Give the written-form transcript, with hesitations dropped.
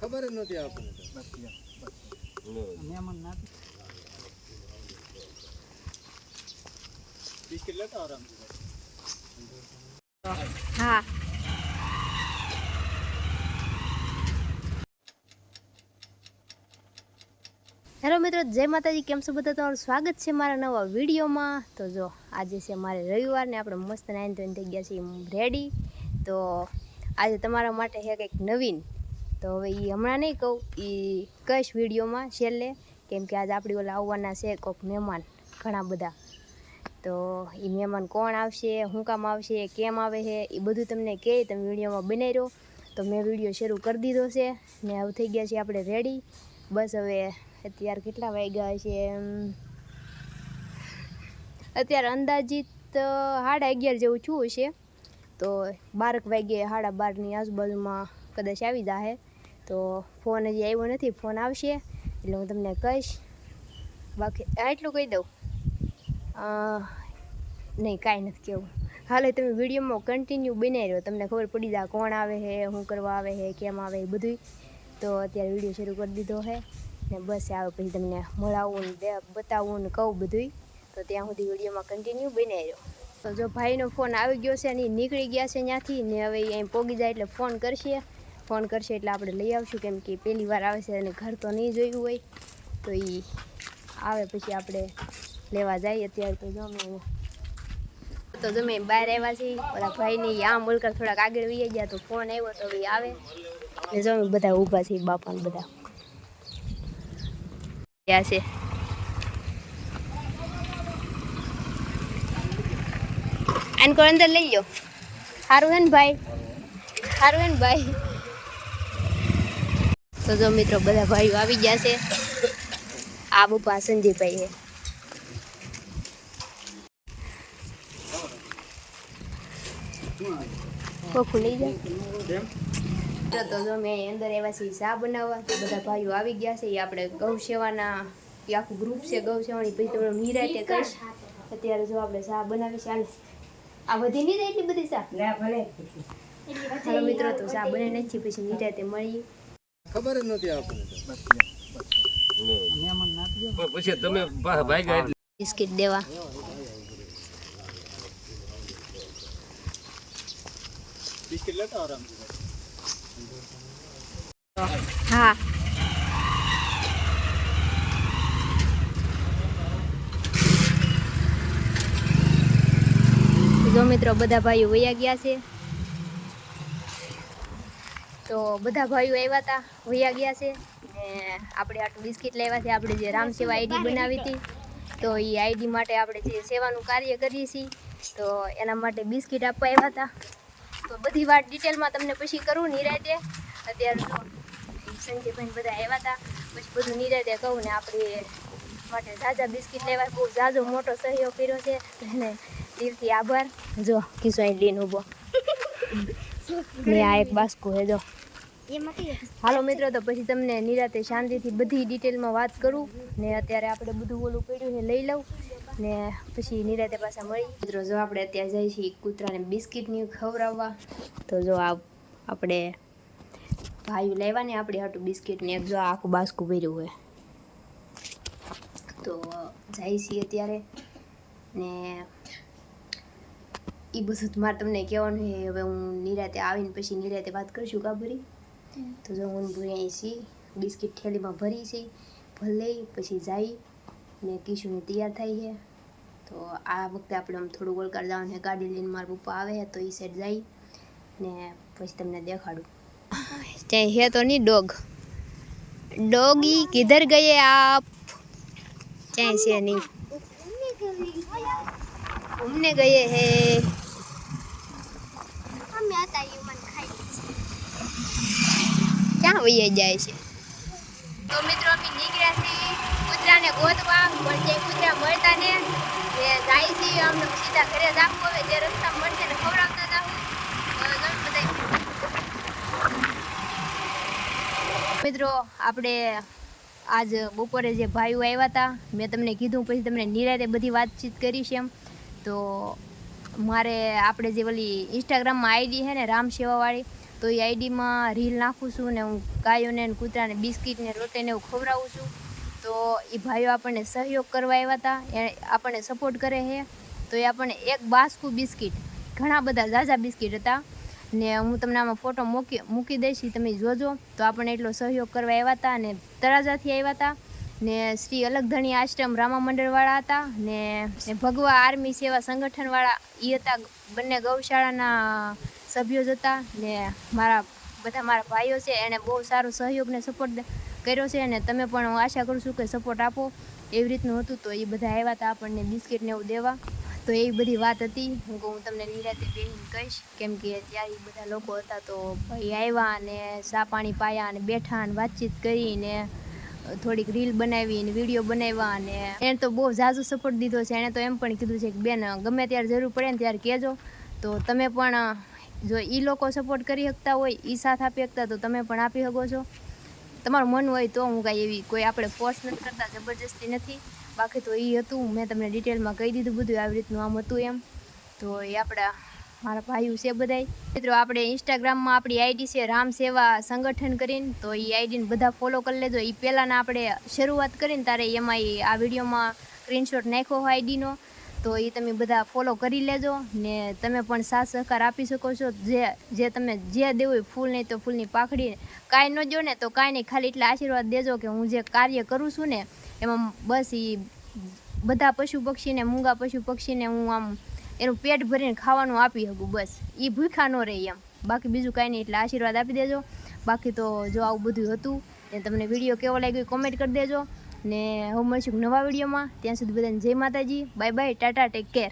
ખબર જ નથી આપણને મહેમાન ના બિસ્કિટ લેતા આરામથી હા હેલો મિત્રો, જય માતાજી. કેમ છો બધા? તમારું સ્વાગત છે મારા નવા વિડીયોમાં. તો જો આજે છે મારે રવિવાર ને આપણે મસ્ત નાઈન ધોઈને થઈ ગયા છીએ રેડી. તો આજે તમારા માટે છે કંઈક નવીન. તો હવે એ હમણાં નહીં કહું, એ કઈશ વિડીયોમાં છેલ્લે, કેમ કે આજે આપણી ઓલા આવવાના છે કોઈક મહેમાન ઘણા બધા. તો એ મહેમાન કોણ આવશે, શું કામ આવશે, કેમ આવે છે, એ બધું તમને કહે. તમે વિડીયોમાં બનાવી રહ્યો. તો મેં વિડીયો શરૂ કરી દીધો છે ને હવે થઈ ગયા છીએ આપણે રેડી. બસ હવે અત્યારે કેટલા વાગ્યા છે? અત્યારે અંદાજિત 11:30 જેવું થયું છે. તો 12 વાગે 12:30ની આજુબાજુમાં કદાચ આવી જશે. તો ફોન હજી આવ્યો નથી, ફોન આવશે એટલે હું તમને કહીશ. બાકી એટલું કહી દઉં, નહીં કાંઈ નથી કહેવું. હાલે તમે વિડીયોમાં કન્ટિન્યુ બનાવી રહ્યો, તમને ખબર પડી જાય કોણ આવે છે, શું કરવા આવે છે, કેમ આવે એ બધું. તો અત્યારે વિડીયો શરૂ કરી દીધો છે ને બસ આવે પછી તમને મળાવું ને બતાવવું ને કહું બધું. તો ત્યાં સુધી વિડીયોમાં કન્ટિન્યુ બનાવી રહ્યો. તો જો ભાઈનો ફોન આવી ગયો છે અને નીકળી ગયા છે ત્યાંથી ને હવે અહીં પોગી જાય એટલે ફોન કરશે એટલે આપણે લઈ આવશું, કેમ કે પહેલી વાર આવે છે અને ઘર તો નહીં જોયું હોય. તો એ આવે પછી આપણે લેવા જઈએ. અત્યારે તો તમે બહાર આવ્યા છીએ, ઓલા ભાઈની આમ બોલકર થોડાક આગળ વહી ગયા તો ફોન આવ્યો તો એ આવે ને જો બધા ઊભા છે, બાપાને બધા ત્યાં છે. આને કોઈ અંદર લઈ લો. સારું હે ને ભાઈ, સારું હે ને ભાઈ. તો જો મિત્રો બધા ભાઈઓ આવી ગયા છે. આ બપા સંજયભાઈ છે. કોખું લઈ જાય તો જો મેં અંદર આવ્યા છીએ ચા બનાવવા. તો બધા ભાઈઓ આવી ગયા છે. એ આપણે ગૌ સેવાના આખું ગ્રુપ છે ગૌ સેવાની. પછી તમને નિરાતે કહીશ. અત્યારે જો આપણે ચા બનાવી છે. આ બધી નહીં થાય એટલી બધી ચા ભલે. હાલો મિત્રો, તો ચા બનાવી નાખી પછી નિરાતે મળીએ. ખબર જ નથી આપણને મહેમાન ના પછી તમે ભાઈ બિસ્કિટ દેવા. બિસ્કિટ લેતા આરામથી હા જો મિત્રો બધા ભાઈઓ વયા ગયા છે. તો બધા ભાઈઓ આવ્યા હતા, વયા ગયા છે ને આપણે આટલું બિસ્કિટ લાવ્યા છે. આપણે જે રામ સેવા આઈડી બનાવી હતી, તો એ આઈડી માટે આપણે જે સેવાનું કાર્ય કરીએ છીએ, તો એના માટે બિસ્કિટ આપવા આવ્યા હતા. તો બધી વાત ડિટેલમાં તમને પછી કરું નિરાતે. અત્યારે તો સંજયભાઈ બધા આવ્યા હતા, પછી બધું નિરાતે કહું ને. આપણે માટે ઝાઝા બિસ્કિટ લેવા બહુ ઝાઝો મોટો સહયોગ કર્યો છે એને દિલથી આભાર. જો કિશોર લઈને ઊભો ને આ એક બાસ્કુ હે જો. હાલો મિત્રો, તો પછી તમને નિરાતે શાંતિથી બધી ડિટેલમાં વાત કરું ને. અત્યારે આપણે બધું ઓલું પડ્યું છે લઈ લઉં ને પછી નિરાતે પાછા મળી. મિત્રો જો આપણે અત્યારે જઈએ છીએ કૂતરાને બિસ્કિટની ખવડાવવા. તો જો આપણે ભાઈ લેવા ને આપણે હાટું બિસ્કિટને એક જો આખું બાસ્કું ભર્યું હોય. તો જાય છીએ અત્યારે ને એ બધું મારે તમને કહેવાનું છે. હવે હું નિરાતે આવીને પછી નિરાતે વાત કરીશું કાબરી. તો જો હું ભરી છીએ બિસ્કિટ થેલીમાં ભરી છે, ભલે પછી જાય ને કિશુને તૈયાર થાય છે. તો આ વખતે આપણે આમ થોડું ઓળકાર જવાનું છે. ગાડી લઈને મારા પપ્પા આવે છે તો એ સાઈડ જાય ને પછી તમને દેખાડું. ચાहे है तो नहीं डॉग, डॉगी किधर गए आप? चाहे से नहीं घूमने गए हैं. ક્યાં વહી જાય છે? તો મિત્રો અમે નીકળ્યા છીએ કૂતરાને ગોતવા, પણ જે કૂતરા મળતા ને જાય છે અમને સીધા ઘરે જ આપવું. હવે જે રસ્તા મળશે ને ખવડાવતા જાવ. મિત્રો આપણે આજ બપોરે જે ભાઈઓ આવ્યા હતા, મેં તમને કીધું પછી તમને નિરાતે બધી વાતચીત કરી છે એમ. તો મારે આપણે જે ઓલી ઇન્સ્ટાગ્રામમાં આઈડી છે ને રામ સેવાવાળી, તો એ આઈડીમાં રીલ નાખું છું ને હું ગાયોને ને કૂતરાને બિસ્કિટ ને રોટીને એવું ખવડાવું છું. તો એ ભાઈઓ આપણને સહયોગ કરવા આવ્યા હતા, એ આપણને સપોર્ટ કરે છે. તો એ આપણને એક બાસ્કુ બિસ્કિટ, ઘણા બધા ઝાઝા બિસ્કિટ હતા ને હું તમને આમાં ફોટો મૂકી દઈશ, તમે જોજો. તો આપણને એટલો સહયોગ કરવા આવ્યા હતા અને તળાજાથી આવ્યા હતા ને શ્રી અલગધણી આશ્રમ રામા મંડળવાળા હતા ને ભગવા આર્મી સેવા સંગઠનવાળા એ હતા. બંને ગૌશાળાના સભ્યો જ હતા ને મારા ભાઈઓ છે એણે બહુ સારો સહયોગ ને સપોર્ટ કર્યો છે અને તમે પણ હું આશા કરું છું કે સપોર્ટ આપો. એવી રીતનું હતું. તો એ બધા આવ્યા હતા આપણને બિસ્કિટ ને એવું દેવા. તો એવી બધી વાત હતી. હું તમને નિરાતે બેહીને કહીશ, કેમ કે ત્યારે બધા લોકો હતા. તો ભાઈ આવ્યા અને ચા પાણી પાયા અને બેઠા અને વાતચીત કરીને થોડીક રીલ બનાવી અને વિડીયો બનાવ્યા અને એને તો બહુ ઝાઝો સપોર્ટ દીધો છે. એણે તો એમ પણ કીધું છે કે બેન ગમે ત્યારે જરૂર પડે ને ત્યારે કહેજો. તો તમે પણ જો એ લોકો સપોર્ટ કરી શકતા હોય, એ સાથ આપી શકતા, તો તમે પણ આપી શકો છો. તમારું મન હોય તો. હું કાંઈ એવી કોઈ આપણે ફોર્સ નથી કરતા, જબરજસ્તી નથી. બાકી તો એ હતું, મેં તમને ડિટેલમાં કહી દીધું બધું આવી રીતનું આમ હતું એમ. તો એ મારા ભાઈઓ છે બધાય મિત્રો. આપણે ઇન્સ્ટાગ્રામમાં આપણી આઈડી છે રામ સેવા સંગઠન કરીને, તો એ આઈડીને બધા ફોલો કરી લેજો. એ પહેલાંના આપણે શરૂઆત કરીને ત્યારે એમાં આ વિડીયોમાં સ્ક્રીનશોટ નાખ્યો હોય આઈડીનો. તો એ તમે બધા ફોલો કરી લેજો ને તમે પણ સાથ સહકાર આપી શકો છો. જે તમે જે દેવું હોય, ફૂલ નહીં તો ફૂલની પાખડી, કાંઈ ન જો ને તો કાંઈ નહીં, ખાલી એટલા આશીર્વાદ દેજો કે હું જે કાર્ય કરું છું ને એમાં બસ એ બધા પશુ પક્ષીને, મૂંગા પશુ પક્ષીને હું આમ એનું પેટ ભરીને ખાવાનું આપી શકું. બસ એ ભૂખ્યા ન રહે એમ. બાકી બીજું કાંઈ નહીં, એટલે આશીર્વાદ આપી દેજો. બાકી તો જો આવું બધું હતું ને તમને વિડીયો કેવો લાગ્યો કોમેન્ટ કરી દેજો ને હું મળીશું નવા વિડીયોમાં. ત્યાં સુધી બધાને જય માતાજી, bye bye, Tata, take care.